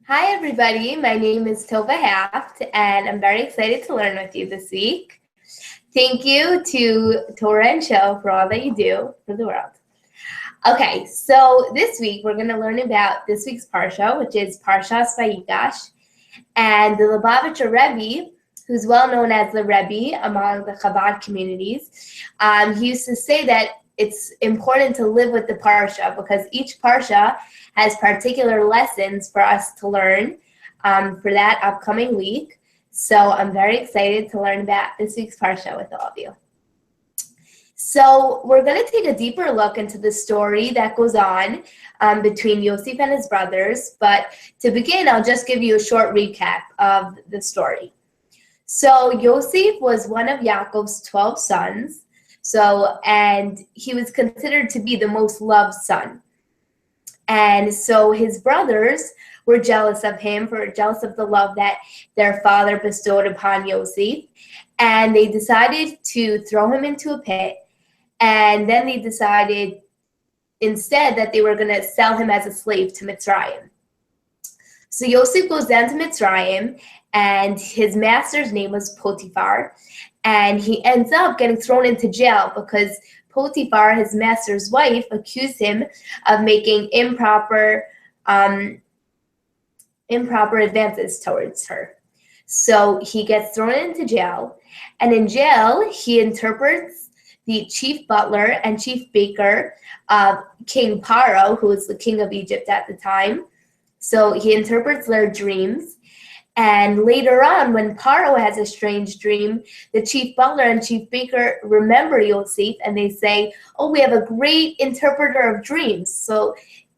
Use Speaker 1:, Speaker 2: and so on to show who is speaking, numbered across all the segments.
Speaker 1: Hi, everybody. My name is Tova Haft, and I'm very excited to learn with you this week. Thank you to Torah and Show for all that you do for the world. Okay, so this week we're going to learn about this week's Parsha, which is Parshas Vayigash, and the Lubavitcher Rebbe, who's well known as the Rebbe among the Chabad communities. He used to say that it's important to live with the Parsha because each Parsha has particular lessons for us to learn for that upcoming week. So I'm very excited to learn about this week's Parsha with all of you. So we're going to take a deeper look into the story that goes on between Yosef and his brothers. But to begin, I'll just give you a short recap of the story. So Yosef was one of Yaakov's 12 sons. And he was considered to be the most loved son. And so his brothers were jealous of him, jealous of the love that their father bestowed upon Yosef. And they decided to throw him into a pit. And then they decided instead that they were going to sell him as a slave to Mitzrayim. So Yosef goes down to Mitzrayim, and his master's name was Potiphar. And he ends up getting thrown into jail because Potiphar, his master's wife, accused him of making improper advances towards her. So he gets thrown into jail. And in jail, he interprets the chief butler and chief baker of King Paro, who was the king of Egypt at the time. So he interprets their dreams. And later on, when Paro has a strange dream, the chief butler and chief baker remember Yosef, and they say, oh, we have a great interpreter of dreams. So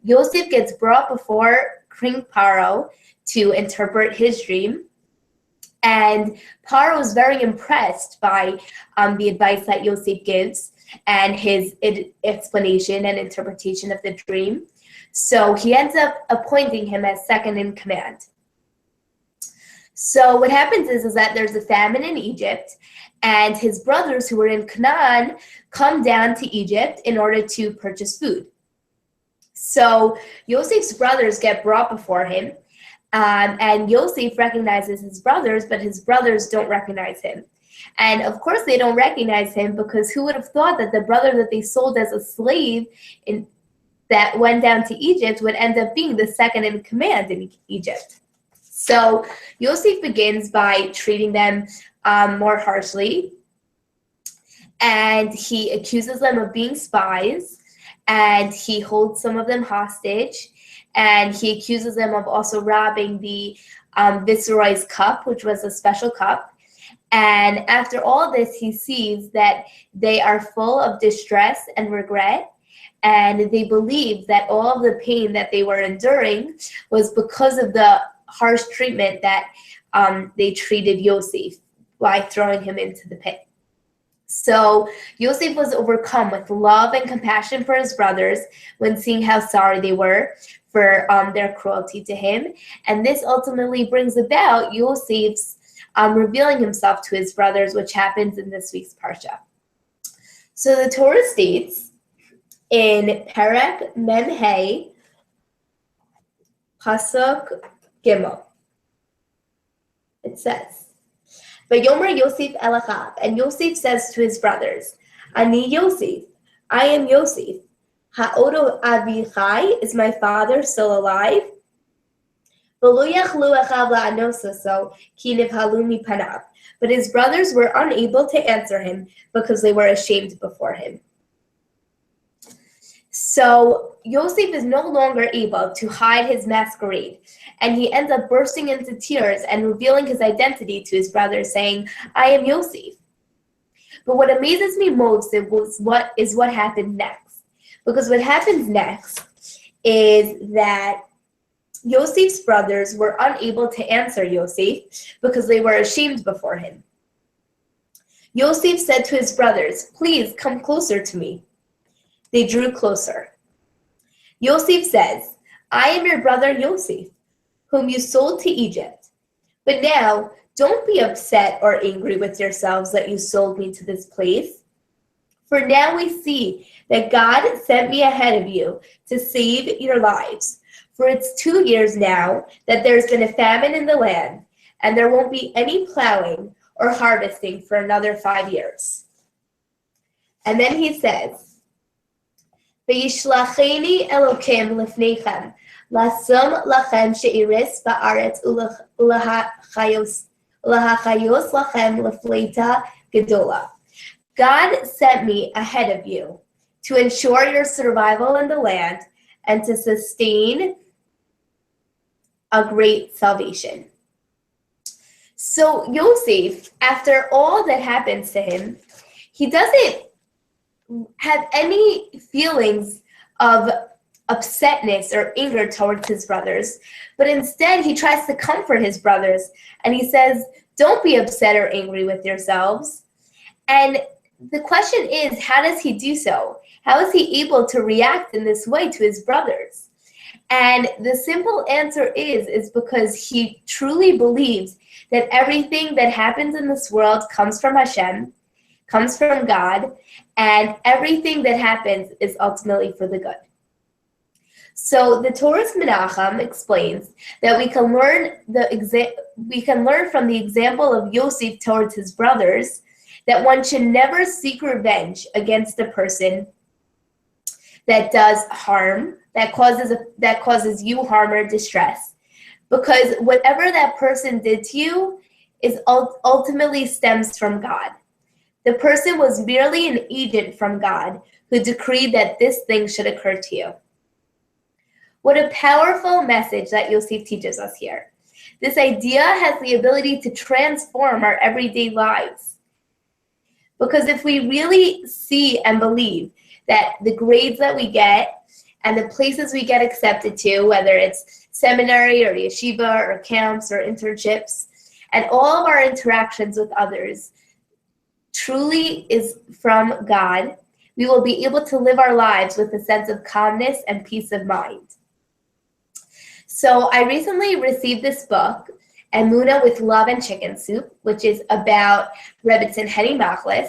Speaker 1: Yosef gets brought before King Paro to interpret his dream. And Paro is very impressed by the advice that Yosef gives and his explanation and interpretation of the dream. So he ends up appointing him as second in command. So what happens is that there's a famine in Egypt, and his brothers who were in Canaan come down to Egypt in order to purchase food. So Yosef's brothers get brought before him, and Yosef recognizes his brothers, but his brothers don't recognize him. And of course they don't recognize him because who would have thought that the brother that they sold as a slave that went down to Egypt would end up being the second in command in Egypt. So Yosef begins by treating them more harshly, and he accuses them of being spies, and he holds some of them hostage, and he accuses them of also robbing the viceroy's cup, which was a special cup. And after all this, he sees that they are full of distress and regret, and they believe that all of the pain that they were enduring was because of the harsh treatment that they treated Yosef by throwing him into the pit. So Yosef was overcome with love and compassion for his brothers when seeing how sorry they were for their cruelty to him. And this ultimately brings about Yosef's revealing himself to his brothers, which happens in this week's Parsha. So the Torah states in Perek Mem Hey, Pasuk Gimel. It says, Vayomer Yosef el Achav, and Yosef says to his brothers, Ani Yosef, I am Yosef. Ha'odo Avichai, is my father still alive? V'lo yachlu achav la'anoso ki nivhalu mipanav. But his brothers were unable to answer him because they were ashamed before him. So Yosef is no longer able to hide his masquerade, and he ends up bursting into tears and revealing his identity to his brothers, saying, I am Yosef. But what amazes me most is what happened next. Because what happens next is that Yosef's brothers were unable to answer Yosef because they were ashamed before him. Yosef said to his brothers, please come closer to me. They drew closer. Yosef says, I am your brother Yosef, whom you sold to Egypt. But now, don't be upset or angry with yourselves that you sold me to this place. For now we see that God sent me ahead of you to save your lives. For it's 2 years now that there's been a famine in the land, and there won't be any plowing or harvesting for another 5 years. And then he says, V'yishlacheni Elokim lifneichem, lasum lachem she'iris ba'aretz ulahachayos lachem lefleita gedola. God sent me ahead of you to ensure your survival in the land and to sustain a great salvation. So Yosef, after all that happens to him, he doesn't have any feelings of upsetness or anger towards his brothers, but instead he tries to comfort his brothers, and he says, don't be upset or angry with yourselves. And the question is, how does he do so? How is he able to react in this way to his brothers? And the simple answer is because he truly believes that everything that happens in this world comes from Hashem, comes from God, and everything that happens is ultimately for the good. So the Torah's Menachem explains that we can learn from the example of Yosef towards his brothers that one should never seek revenge against a person that does harm, that causes you harm or distress, because whatever that person did to you is ultimately stems from God. The person was merely an agent from God who decreed that this thing should occur to you. What a powerful message that Yosef teaches us here. This idea has the ability to transform our everyday lives. Because if we really see and believe that the grades that we get and the places we get accepted to, whether it's seminary or yeshiva or camps or internships, and all of our interactions with others truly is from God, we will be able to live our lives with a sense of calmness and peace of mind. So I recently received this book, Emunah with Love and Chicken Soup, which is about Rebbetzin Henny Machlis,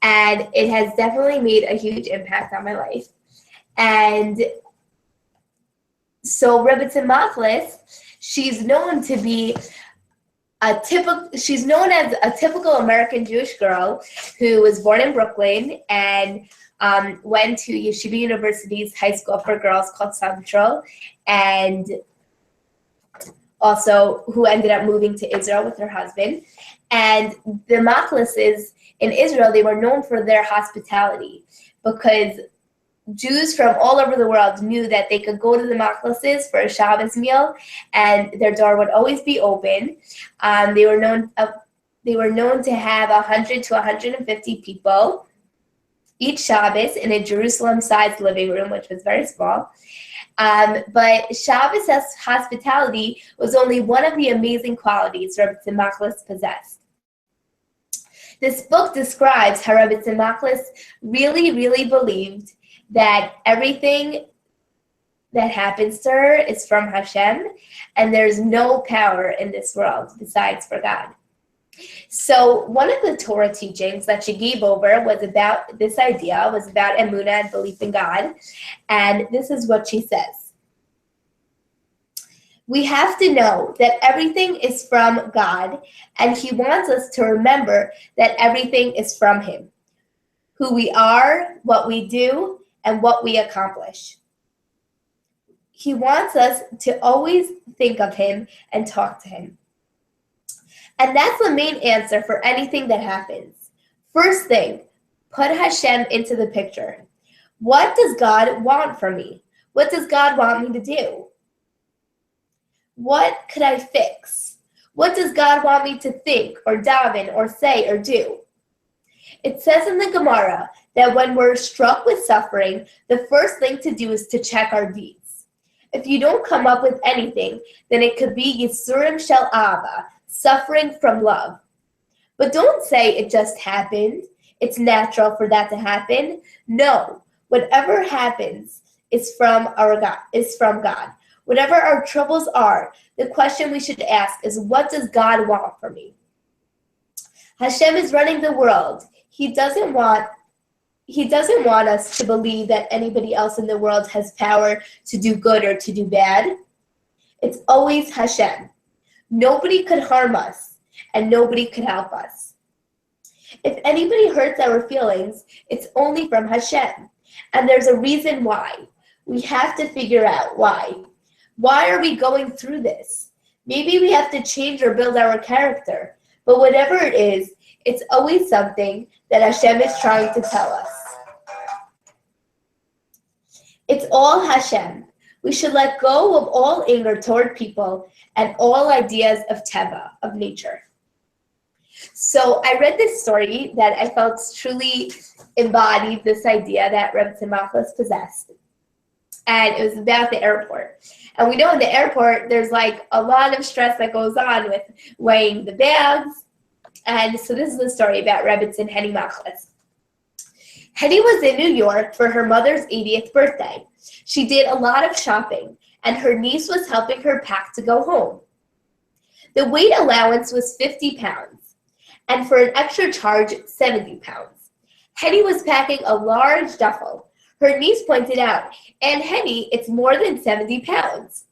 Speaker 1: and it has definitely made a huge impact on my life. And so Rebbetzin Machlis, she's known as a typical American Jewish girl who was born in Brooklyn and went to Yeshiva University's high school for girls called Central, and also who ended up moving to Israel with her husband. And the Machlises in Israel, they were known for their hospitality because Jews from all over the world knew that they could go to the Machlises for a Shabbos meal and their door would always be open. They were known to have 100 to 150 people each Shabbos in a Jerusalem-sized living room, which was very small. But Shabbos hospitality was only one of the amazing qualities Rebbetzin Machlis possessed. This book describes how Rebbetzin Machlis really, really believed that everything that happens to her is from Hashem, and there's no power in this world besides for God. So one of the Torah teachings that she gave over was about Emunah and belief in God, and this is what she says. We have to know that everything is from God, and He wants us to remember that everything is from Him, who we are, what we do, and what we accomplish. He wants us to always think of Him and talk to Him. And that's the main answer for anything that happens. First thing, put Hashem into the picture. What does God want from me? What does God want me to do? What could I fix? What does God want me to think or daven or say or do? It says in the Gemara that when we're struck with suffering, the first thing to do is to check our deeds. If you don't come up with anything, then it could be Yisurim Shel Ava, suffering from love. But don't say it just happened. It's natural for that to happen. No, whatever happens is from God. Whatever our troubles are, the question we should ask is, what does God want from me? Hashem is running the world. He doesn't want he doesn't want us to believe that anybody else in the world has power to do good or to do bad. It's always Hashem. Nobody could harm us, and nobody could help us. If anybody hurts our feelings, it's only from Hashem, and there's a reason why. We have to figure out why. Why are we going through this? Maybe we have to change or build our character, but whatever it is, it's always something that Hashem is trying to tell us. It's all Hashem. We should let go of all anger toward people and all ideas of Teva, of nature. So I read this story that I felt truly embodied this idea that Rebbe Tzimachos possessed. And it was about the airport. And we know in the airport, there's like a lot of stress that goes on with weighing the bags. And so this is the story about Rebbe Tzin Henny Machlis. Henny was in New York for her mother's 80th birthday. She did a lot of shopping, and her niece was helping her pack to go home. The weight allowance was 50 pounds, and for an extra charge, 70 pounds. Henny was packing a large duffel. Her niece pointed out, "Aunt Henny, it's more than 70 pounds.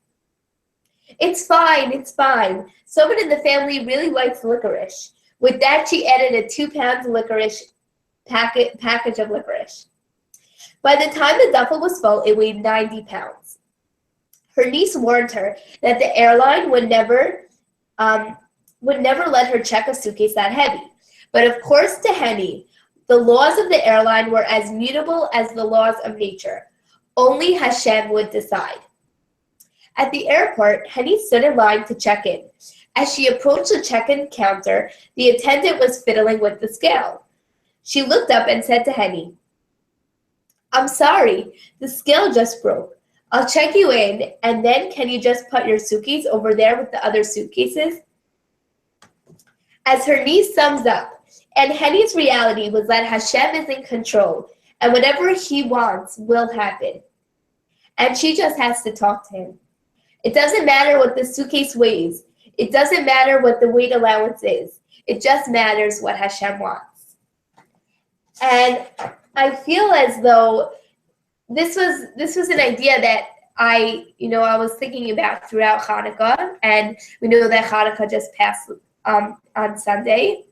Speaker 1: It's fine, it's fine. Someone in the family really likes licorice." With that, she added a 2-pound licorice package of licorice. By the time the duffel was full, it weighed 90 pounds. Her niece warned her that the airline would never let her check a suitcase that heavy. But of course, to Henny, the laws of the airline were as mutable as the laws of nature. Only Hashem would decide. At the airport, Henny stood in line to check in. As she approached the check-in counter, the attendant was fiddling with the scale. She looked up and said to Henny, "I'm sorry, the scale just broke. I'll check you in, and then can you just put your suitcase over there with the other suitcases?" As her niece sums up, and Henny's reality was that Hashem is in control, and whatever he wants will happen. And she just has to talk to him. It doesn't matter what the suitcase weighs. It doesn't matter what the weight allowance is. It just matters what Hashem wants. And I feel as though this was an idea that I was thinking about throughout Hanukkah, and we know that Hanukkah just passed on Sunday.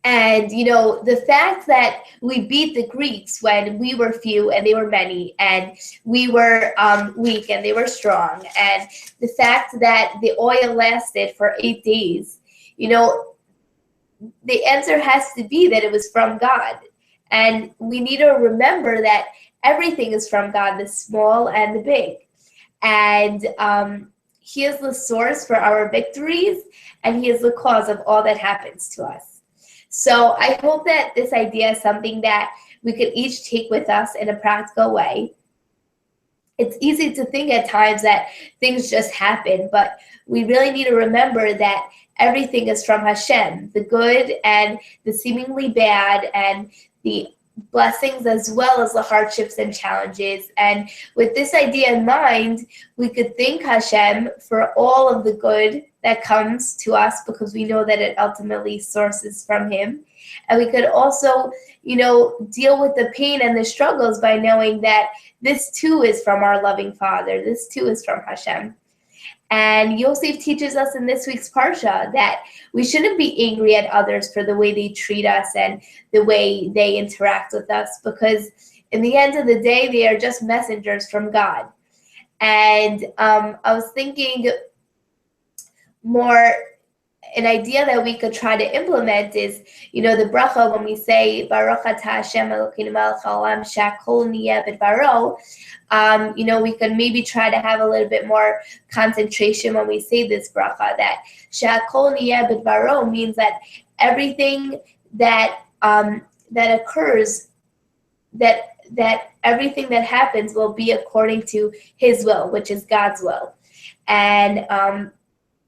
Speaker 1: And the fact that we beat the Greeks when we were few and they were many, and we were weak and they were strong, and the fact that the oil lasted for 8 days, the answer has to be that it was from God. And we need to remember that everything is from God, the small and the big. And he is the source for our victories, and he is the cause of all that happens to us. So I hope that this idea is something that we could each take with us in a practical way. It's easy to think at times that things just happen, but we really need to remember that everything is from Hashem, the good and the seemingly bad, and the blessings as well as the hardships and challenges. And with this idea in mind, we could thank Hashem for all of the good that comes to us, because we know that it ultimately sources from him. And we could also, deal with the pain and the struggles by knowing that this too is from our loving Father. This too is from Hashem. And Yosef teaches us in this week's Parsha that we shouldn't be angry at others for the way they treat us and the way they interact with us, because in the end of the day, they are just messengers from God. And I was thinking more, an idea that we could try to implement is, the bracha, when we say, Baruch atah Hashem Elokeinu melech haolam shehakol niyeh b'dvaro, we could maybe try to have a little bit more concentration when we say this bracha, that shehakol niyeh b'dvaro means that everything that occurs, that everything that happens will be according to his will, which is God's will. And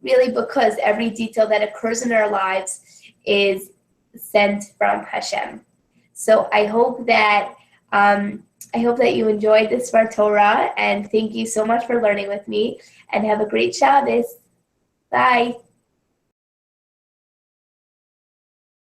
Speaker 1: really, because every detail that occurs in our lives is sent from Hashem. So I hope that you enjoyed this Svar Torah, and thank you so much for learning with me, and have a great Shabbos. Bye.